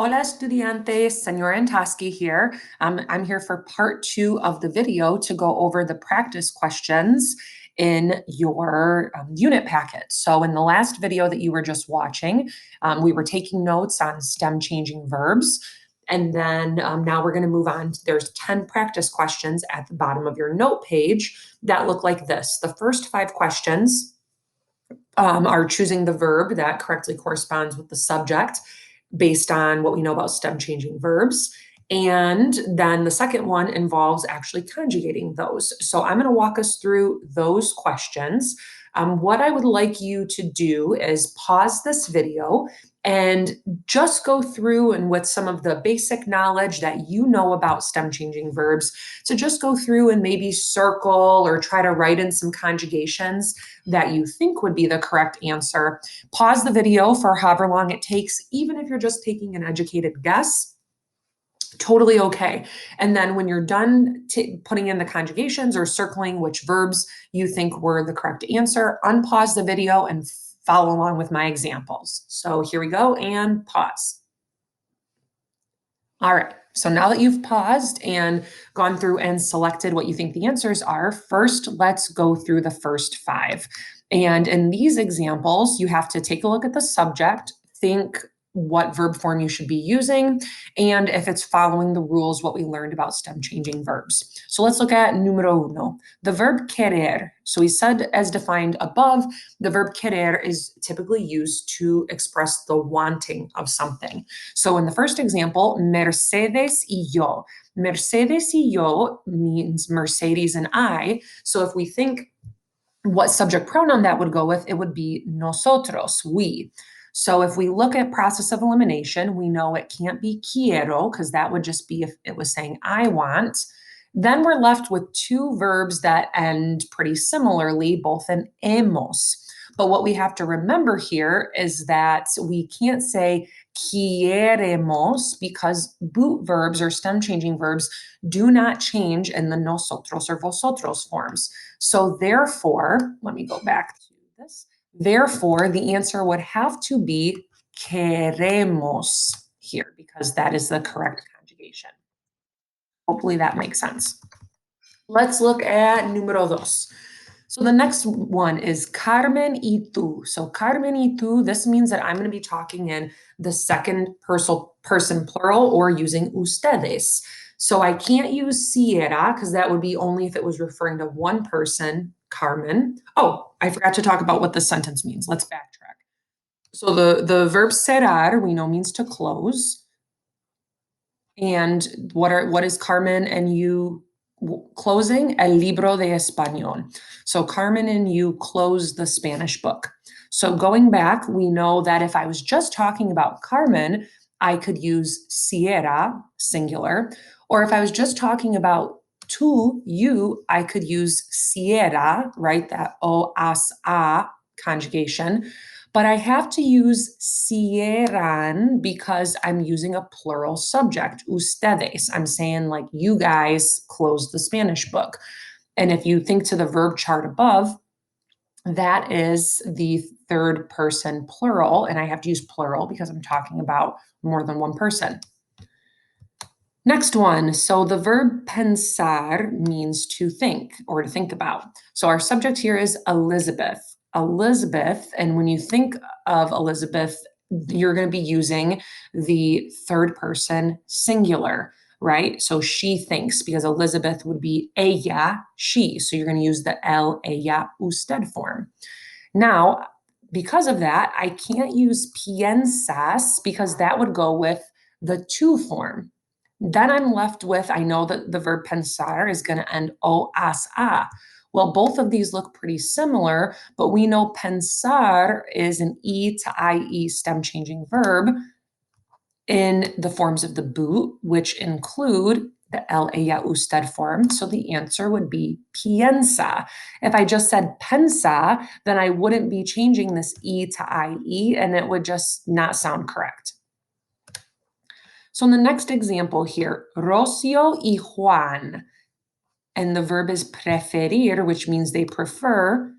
Hola estudiantes, Senora Antoski here. I'm here for part 2 of the video to go over the practice questions in your unit packet. So in the last video that you were just watching, we were taking notes on stem changing verbs. And then now we're going to move on. There's 10 practice questions at the bottom of your note page that look like this. The first 5 questions are choosing the verb that correctly corresponds with the subject based on what we know about stem changing verbs. And then the second one involves actually conjugating those. So I'm going to walk us through those questions. What I would like you to do is pause this video and just go through and with some of the basic knowledge that you know about stem changing verbs, to just go through and maybe circle or try to write in some conjugations that you think would be the correct answer. Pause the video for however long it takes, even if you're just taking an educated guess. Totally okay. And then when you're done putting in the conjugations or circling which verbs you think were the correct answer, unpause the video and follow along with my examples. So here we go, and pause. All right, so now that you've paused and gone through and selected what you think the answers are, first let's go through the first 5. And in these examples, you have to take a look at the subject, think what verb form you should be using, and if it's following the rules, what we learned about stem changing verbs. So let's look at numero uno, the verb querer. So we said, as defined above, the verb querer is typically used to express the wanting of something. So in the first example, Mercedes y yo. Mercedes y yo means Mercedes and I. So if we think what subject pronoun that would go with, it would be nosotros, we. So if we look at process of elimination, we know it can't be quiero because that would just be if it was saying I want. Then we're left with 2 verbs that end pretty similarly, both in hemos. But what we have to remember here is that we can't say quieremos because boot verbs or stem changing verbs do not change in the nosotros or vosotros forms. So therefore, let me go back to this. Therefore, the answer would have to be queremos here because that is the correct conjugation. Hopefully that makes sense. Let's look at número dos. So the next one is Carmen y tú. So Carmen y tú, this means that I'm going to be talking in the second person plural or using ustedes. So I can't use Sierra because that would be only if it was referring to one person, Carmen. Oh, I forgot to talk about what the sentence means. Let's backtrack. So the verb cerrar we know means to close. And what is Carmen and you closing? El libro de español. So Carmen and you close the Spanish book. So going back, we know that if I was just talking about Carmen, I could use Sierra, singular. Or if I was just talking about tú, you, I could use Sierra, right? That o, as, a conjugation. But I have to use cierran because I'm using a plural subject, ustedes. I'm saying like you guys closed the Spanish book. And if you think to the verb chart above, that is the third person plural, and I have to use plural because I'm talking about more than one person. Next one, so the verb pensar means to think or to think about. So our subject here is Elizabeth. Elizabeth, and when you think of Elizabeth, you're going to be using the third person singular, right? So she thinks because Elizabeth would be ella, she. So you're going to use the el, ella, usted form. Now, because of that, I can't use piensas because that would go with the to form. Then I'm left with, I know that the verb pensar is going to end o, as, a. Well, both of these look pretty similar, but we know pensar is an E to IE stem changing verb in the forms of the boot, which include the el, ella, usted form. So the answer would be piensa. If I just said pensa, then I wouldn't be changing this E to IE, and it would just not sound correct. So in the next example here, Rocio y Juan, and the verb is preferir, which means they prefer.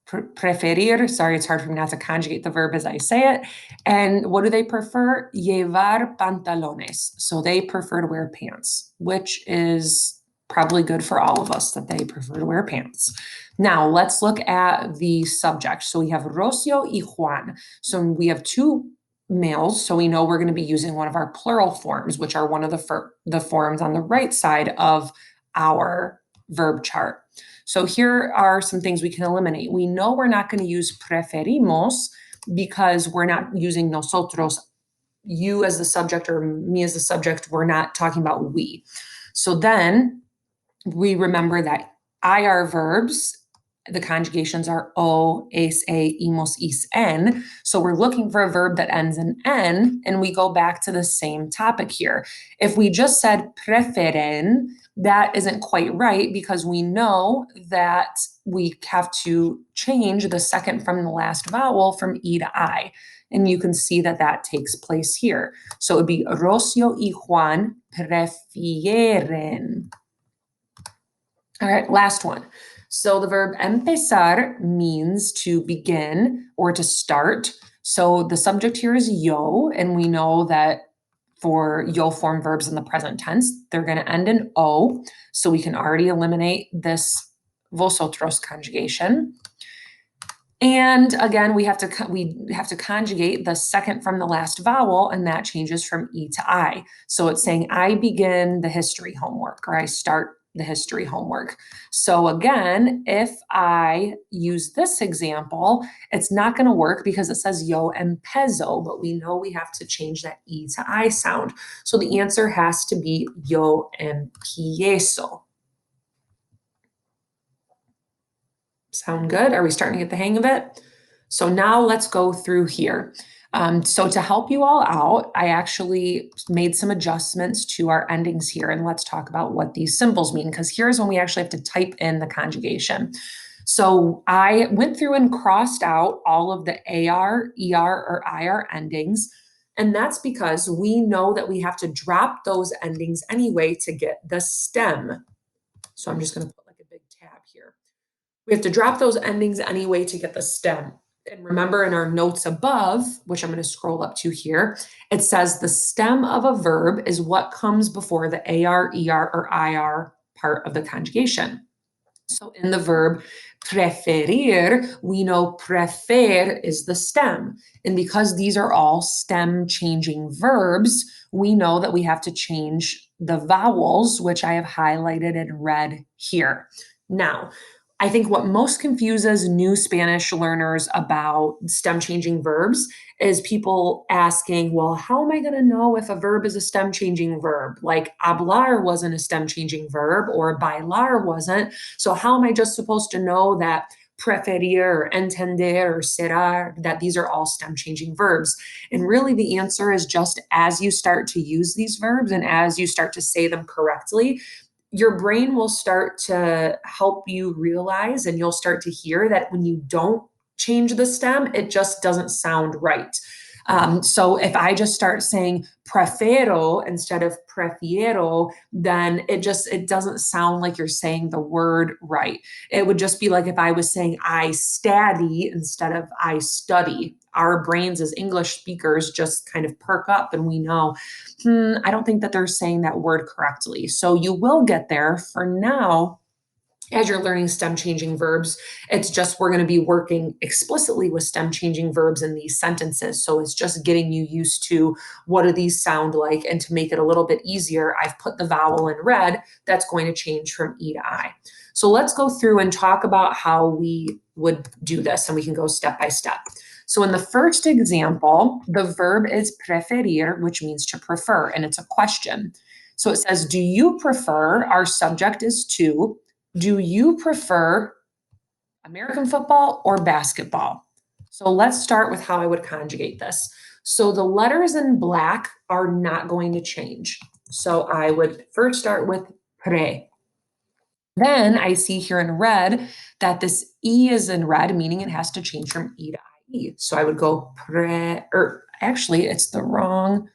preferir, sorry, it's hard for me not to conjugate the verb as I say it. And what do they prefer? Llevar pantalones. So they prefer to wear pants, which is probably good for all of us that they prefer to wear pants. Now let's look at the subject. So we have Rocio y Juan. So we have two males, so we know we're going to be using one of our plural forms, which are one of the forms on the right side of our verb chart. So here are some things we can eliminate. We know we're not going to use preferimos because we're not using nosotros. You as the subject or me as the subject, we're not talking about we. So then we remember that IR verbs, the conjugations are o, es, e, imos, is, en. So we're looking for a verb that ends in en, and we go back to the same topic here. If we just said preferen, that isn't quite right because we know that we have to change the second from the last vowel from E to I. And you can see that that takes place here. So it would be Rocio y Juan prefieren. All right, last one. So the verb empezar means to begin or to start. So the subject here is yo, and we know that for yo form verbs in the present tense, they're going to end in o. So we can already eliminate this vosotros conjugation. And again, we have to conjugate the second from the last vowel, and that changes from E to I. So it's saying I begin the history homework, or I start the history homework. So again, if I use this example, it's not going to work because it says yo empiezo, but we know we have to change that E to I sound. So the answer has to be yo empiezo. Sound good? Are we starting to get the hang of it? So now let's go through here. So to help you all out, I actually made some adjustments to our endings here, and let's talk about what these symbols mean, because here's when we actually have to type in the conjugation. So I went through and crossed out all of the AR, ER, or IR endings, and that's because we know that we have to drop those endings anyway to get the stem. So I'm just going to put like a big tab here. We have to drop those endings anyway to get the stem. And remember in our notes above, which I'm going to scroll up to here, it says the stem of a verb is what comes before the AR, ER, or IR part of the conjugation. So in the verb preferir, we know prefer is the stem. And because these are all stem changing verbs, we know that we have to change the vowels, which I have highlighted in red here. Now, I think what most confuses new Spanish learners about stem changing verbs is people asking, well, how am I going to know if a verb is a stem changing verb? Like hablar wasn't a stem changing verb or bailar wasn't. So how am I just supposed to know that preferir or entender or será, that these are all stem changing verbs? And really the answer is just as you start to use these verbs and as you start to say them correctly, your brain will start to help you realize and you'll start to hear that when you don't change the stem, it just doesn't sound right. So if I just start saying prefero instead of prefiero, then it doesn't sound like you're saying the word right. It would just be like if I was saying I study instead of I study. Our brains as English speakers just kind of perk up and we know, I don't think that they're saying that word correctly. So you will get there. For now, as you're learning stem changing verbs, it's just we're going to be working explicitly with stem changing verbs in these sentences. So it's just getting you used to what do these sound like. And to make it a little bit easier, I've put the vowel in red that's going to change from E to I. So let's go through and talk about how we would do this, and we can go step by step. So in the first example, the verb is preferir, which means to prefer, and it's a question. So it says, do you prefer, our subject is to, do you prefer American football or basketball? So let's start with how I would conjugate this. So the letters in black are not going to change. So I would first start with pre. Then I see here in red that this E is in red, meaning it has to change from E to IE. So I would go pre, or actually it's the wrong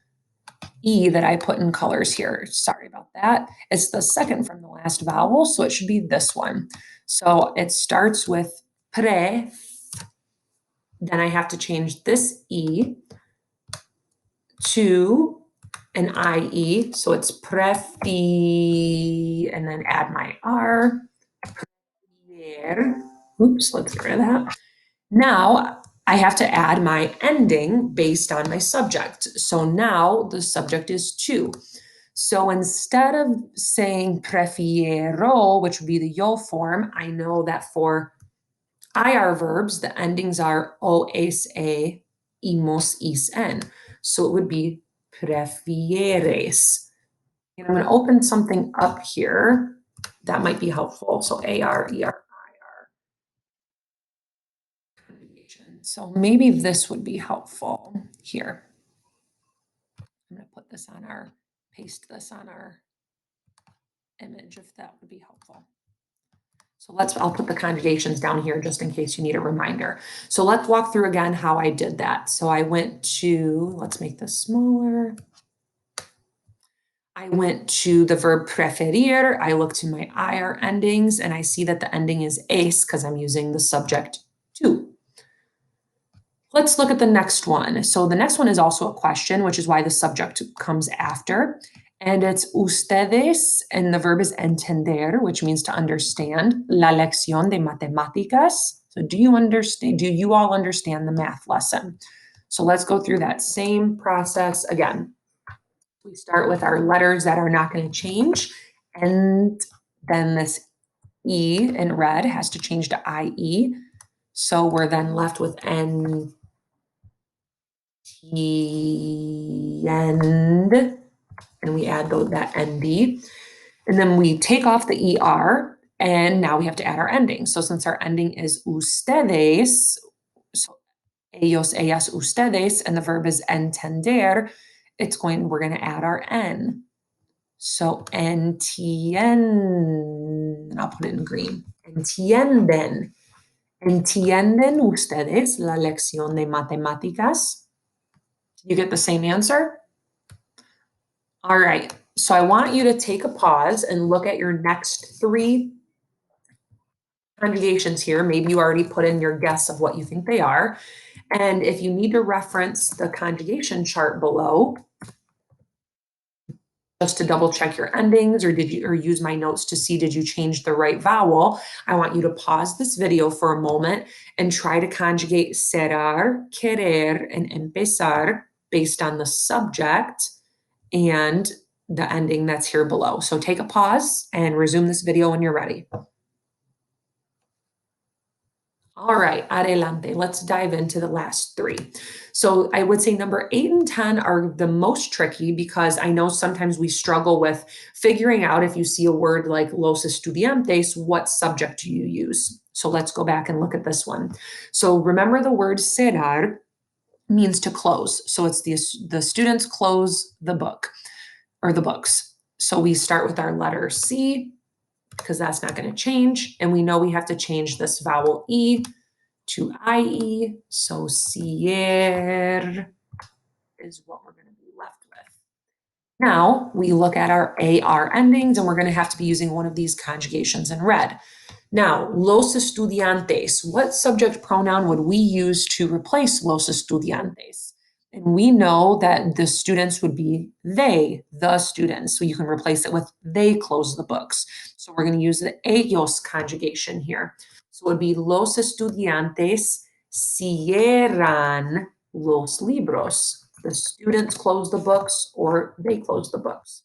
E that I put in colors here. Sorry about that. It's the second from the last vowel, so it should be this one. So it starts with pre, then I have to change this E to an IE. So it's prefi, and then add my R. Oops, let's get rid of that. Now I have to add my ending based on my subject. So now the subject is to. So instead of saying prefiero, which would be the yo form, I know that for IR verbs, the endings are os, a, imos, is, en. So it would be prefieres. And I'm going to open something up here that might be helpful. So AR, ER, IR. So maybe this would be helpful here. I'm going to put this on our, paste this on our image if that would be helpful. So I'll put the conjugations down here just in case you need a reminder. So let's walk through again how I did that. So I went to, let's make this smaller. I went to the verb preferir. I look to my IR endings and I see that the ending is es because I'm using the subject to. Let's look at the next one. So the next one is also a question, which is why the subject comes after. And it's ustedes, and the verb is entender, which means to understand. La lección de matemáticas. So do you all understand the math lesson? So let's go through that same process again. We start with our letters that are not going to change. And then this E in red has to change to IE. So we're then left with N, end, and we add that ND. And then we take off the ER, and now we have to add our ending. So since our ending is ustedes, so ellos, ellas, ustedes, and the verb is entender, we're going to add our N. So entienden, I'll put it in green. Entienden. ¿Entienden ustedes la lección de matemáticas? You get the same answer? All right, so I want you to take a pause and look at your next 3 conjugations here. Maybe you already put in your guess of what you think they are. And if you need to reference the conjugation chart below, just to double check your endings, or use my notes to see did you change the right vowel, I want you to pause this video for a moment and try to conjugate cerrar, querer, and empezar based on the subject and the ending that's here below. So take a pause and resume this video when you're ready. All right, adelante. Let's dive into the last 3. So I would say number 8 and 10 are the most tricky because I know sometimes we struggle with figuring out if you see a word like los estudiantes, what subject do you use? So let's go back and look at this one. So remember the word cerrar means to close. So it's the students close the book or the books. So we start with our letter C because that's not going to change. And we know we have to change this vowel E to IE. So cier is what we're going to be left with. Now we look at our AR endings and we're going to have to be using one of these conjugations in red. Now, los estudiantes, what subject pronoun would we use to replace los estudiantes? And we know that the students would be they, the students. So you can replace it with they close the books. So we're going to use the ellos conjugation here. So it would be los estudiantes cierran los libros. The students close the books or they close the books.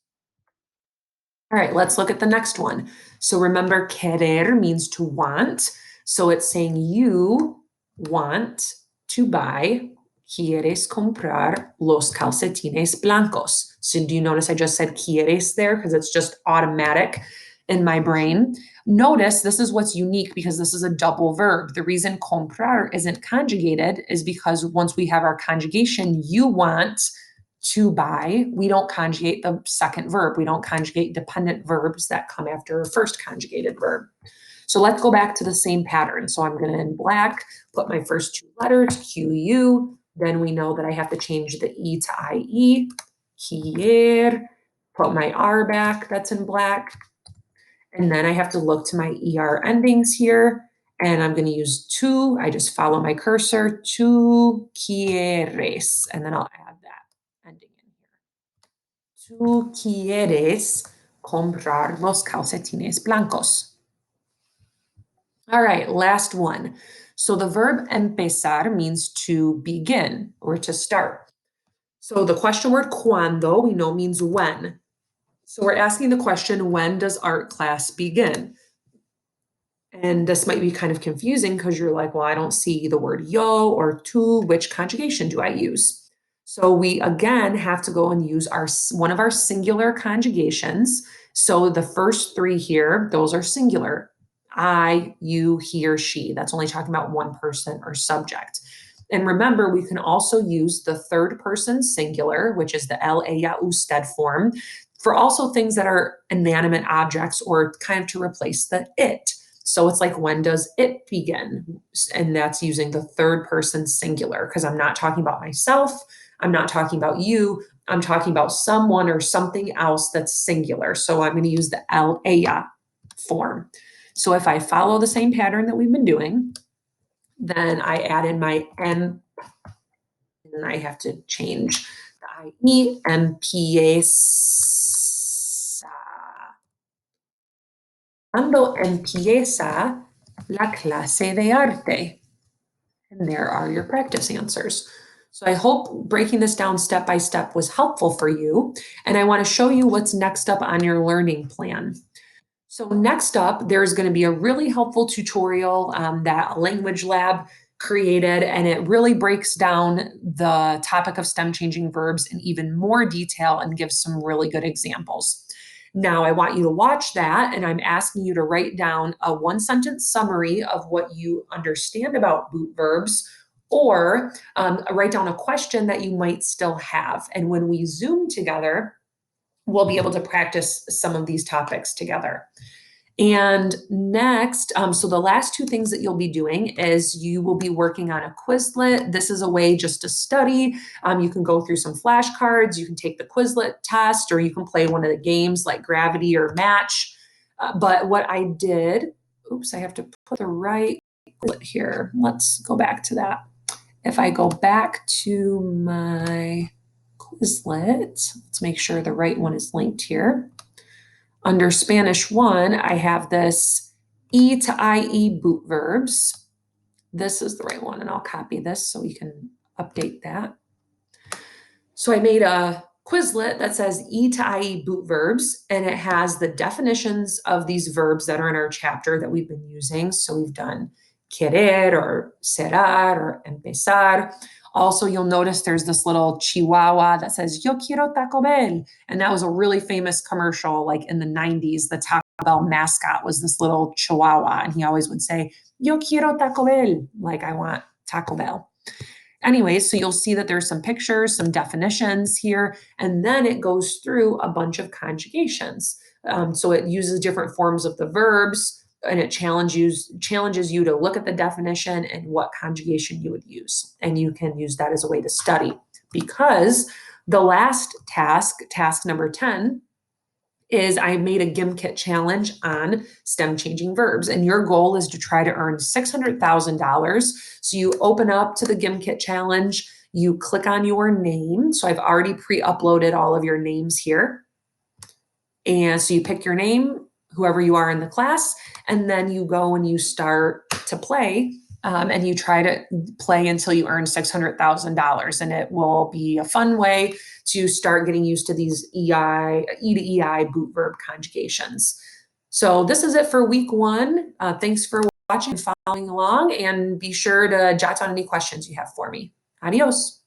All right, let's look at the next one. So remember, querer means to want. So it's saying you want to buy. Quieres comprar los calcetines blancos. So do you notice I just said quieres there because it's just automatic in my brain? Notice this is what's unique because this is a double verb. The reason comprar isn't conjugated is because once we have our conjugation, you want to buy, we don't conjugate the second verb. We don't conjugate dependent verbs that come after a first conjugated verb. So let's go back to the same pattern. So I'm going to, in black, put my first 2 letters, QU. Then we know that I have to change the E to IE, quier, put my R back, that's in black. And then I have to look to my ER endings here. And I'm going to use tú. I just follow my cursor. Tú quieres. And then I'll add that ending in here. Tú quieres comprar los calcetines blancos. All right, last one. So the verb empezar means to begin or to start. So the question word cuando we know means when. So we're asking the question, when does art class begin? And this might be kind of confusing because you're like, well, I don't see the word yo or tú. Which conjugation do I use? So we again have to go and use one of our singular conjugations. So the first three here, those are singular. I, you, he, or she. That's only talking about one person or subject. And remember, we can also use the third person singular, which is the él, ella, usted form, for also things that are inanimate objects or kind of to replace the it. So it's like, when does it begin? And that's using the third person singular because I'm not talking about myself. I'm not talking about you. I'm talking about someone or something else that's singular. So I'm going to use the él, ella form. So if I follow the same pattern that we've been doing, then I add in my M, and I have to change the IE, empieza. Cuando empieza la clase de arte? And there are your practice answers. So I hope breaking this down step by step was helpful for you. And I want to show you what's next up on your learning plan. So next up, there's going to be a really helpful tutorial that Language Lab created, and it really breaks down the topic of stem changing verbs in even more detail and gives some really good examples. Now, I want you to watch that, and I'm asking you to write down a one-sentence summary of what you understand about boot verbs, or write down a question that you might still have. And when we Zoom together, we'll be able to practice some of these topics together. And next, so the last two things that you'll be doing is you will be working on a Quizlet. This is a way just to study. You can go through some flashcards, you can take the Quizlet test, or you can play one of the games like Gravity or Match. But what I did, oops, I have to put the right Quizlet here. Let's go back to that. If I go back to my Quizlet, let's make sure the right one is linked here. Under Spanish 1, I have this E to IE boot verbs. This is the right one, and I'll copy this so we can update that. So I made a Quizlet that says E to IE boot verbs, and it has the definitions of these verbs that are in our chapter that we've been using. So we've done querer or será or empezar. Also, you'll notice there's this little chihuahua that says, Yo quiero Taco Bell. And that was a really famous commercial, like in the 90s. The Taco Bell mascot was this little chihuahua, and he always would say, Yo quiero Taco Bell, like I want Taco Bell. Anyways, so you'll see that there's some pictures, some definitions here, and then it goes through a bunch of conjugations. So it uses different forms of the verbs, and it challenges you to look at the definition and what conjugation you would use. And you can use that as a way to study, because the last task number 10, is I made a GimKit challenge on stem changing verbs. And your goal is to try to earn $600,000. So you open up to the GimKit challenge, you click on your name. So I've already pre-uploaded all of your names here. And so you pick your name, whoever you are in the class, and then you go and you start to play. And you try to play until you earn $600,000. And it will be a fun way to start getting used to these E to EI boot verb conjugations. So this is it for week 1. Thanks for watching and following along, and be sure to jot down any questions you have for me. Adios.